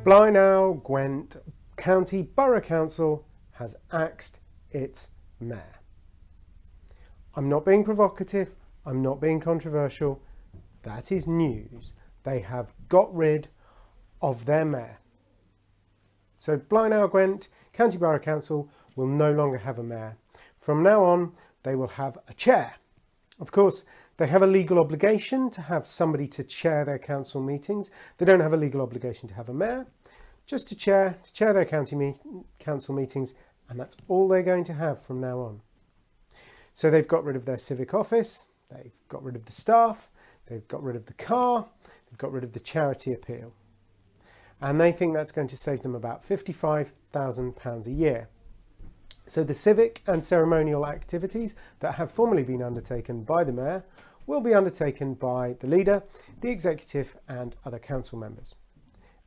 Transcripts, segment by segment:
Blaenau Gwent County Borough Council has axed its mayor. I'm not being provocative, I'm not being controversial, that is news. They have got rid of their mayor. So Blaenau Gwent County Borough Council will no longer have a mayor. From now on, they will have a chair. Of course, they have a legal obligation to have somebody to chair their council meetings. They don't have a legal obligation to have a mayor, just to chair their council meetings, and that's all they're going to have from now on. So they've got rid of their civic office, they've got rid of the staff, they've got rid of the car, they've got rid of the charity appeal. And they think that's going to save them about £55,000 a year. So the civic and ceremonial activities that have formerly been undertaken by the mayor will be undertaken by the leader, the executive and other council members.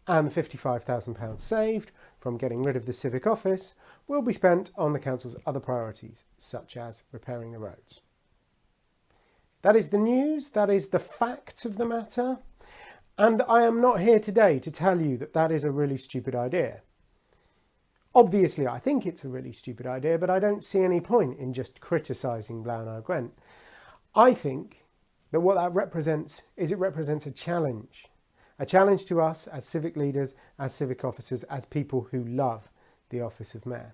And the £55,000 saved from getting rid of the civic office will be spent on the council's other priorities, such as repairing the roads. That is the news, that is the facts of the matter. And I am not here today to tell you that that is a really stupid idea. Obviously, I think it's a really stupid idea, but I don't see any point in just criticising Blaenau Gwent. I think that what that represents is it represents a challenge to us as civic leaders, as civic officers, as people who love the office of mayor.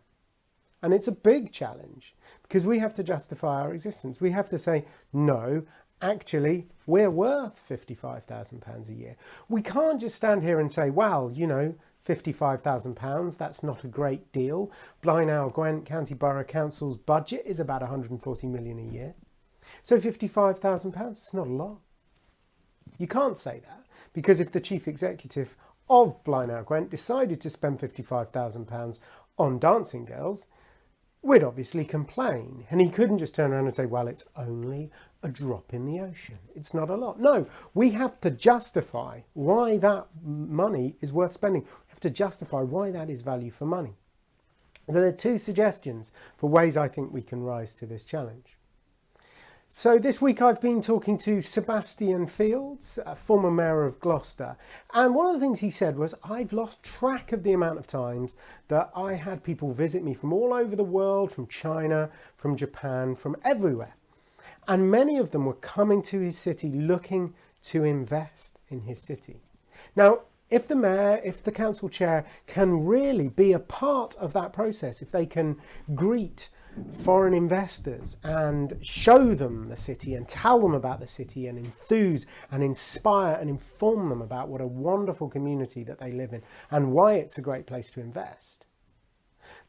And it's a big challenge because we have to justify our existence. We have to say, no, actually, we're worth £55,000 a year. We can't just stand here and say, well, you know, £55,000, that's not a great deal. Blaenau Gwent County Borough Council's budget is about £140 million a year. So £55,000 is not a lot. You can't say that, because if the chief executive of Blaenau Gwent decided to spend £55,000 on dancing girls, we'd obviously complain. And he couldn't just turn around and say, well, it's only a drop in the ocean. It's not a lot. No, we have to justify why that money is worth spending. We have to justify why that is value for money. So there are two suggestions for ways I think we can rise to this challenge. So this week I've been talking to Sebastian Fields, a former mayor of Gloucester, and one of the things he said was, I've lost track of the amount of times that I had people visit me from all over the world, from China, from Japan, from everywhere. And many of them were coming to his city looking to invest in his city. Now, if the mayor, if the council chair can really be a part of that process, if they can greet foreign investors and show them the city and tell them about the city and enthuse and inspire and inform them about what a wonderful community that they live in and why it's a great place to invest,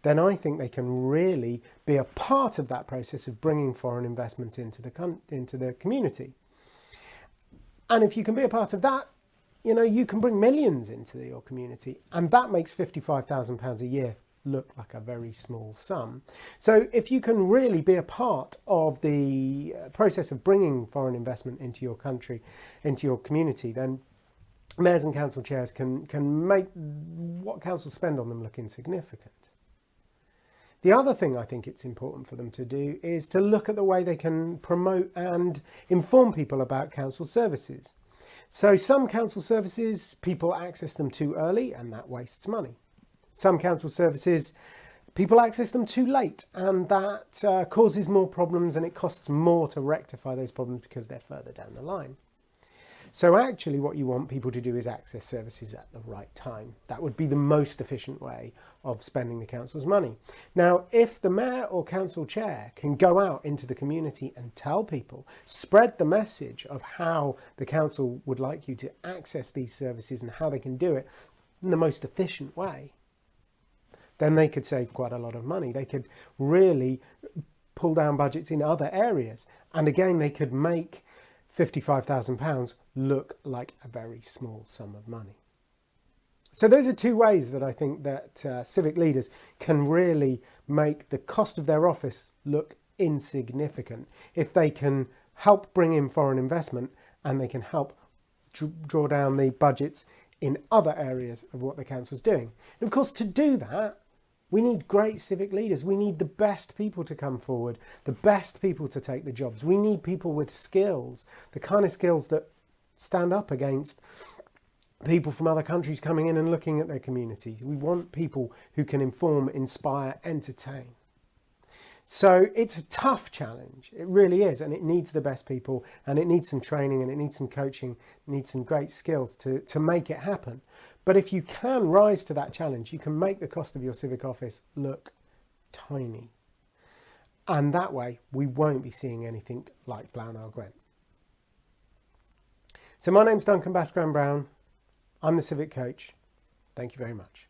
then I think they can really be a part of that process of bringing foreign investment into the community. And if you can be a part of that, you know, you can bring millions into your community, and that makes £55,000 a year look like a very small sum. So if you can really be a part of the process of bringing foreign investment into your country, into your community, then mayors and council chairs can make what councils spend on them look insignificant. The other thing I think it's important for them to do is to look at the way they can promote and inform people about council services. So some council services, people access them too early and that wastes money. Some council services, people access them too late, and that causes more problems, and it costs more to rectify those problems because they're further down the line. So actually what you want people to do is access services at the right time. That would be the most efficient way of spending the council's money. Now, if the mayor or council chair can go out into the community and tell people, spread the message of how the council would like you to access these services and how they can do it in the most efficient way, then they could save quite a lot of money. They could really pull down budgets in other areas. And again, they could make £55,000 look like a very small sum of money. So those are two ways that I think that civic leaders can really make the cost of their office look insignificant if they can help bring in foreign investment and they can help draw down the budgets in other areas of what the council's doing. And of course, to do that, we need great civic leaders. We need the best people to come forward, the best people to take the jobs. We need people with skills, the kind of skills that stand up against people from other countries coming in and looking at their communities. We want people who can inform, inspire, entertain. So it's a tough challenge, it really is, and it needs the best people, and it needs some training, and it needs some coaching, it needs some great skills to make it happen. But if you can rise to that challenge, you can make the cost of your civic office look tiny. And that way, we won't be seeing anything like Blaenau Gwent. So my name's Duncan Baskram Brown. I'm the Civic Coach. Thank you very much.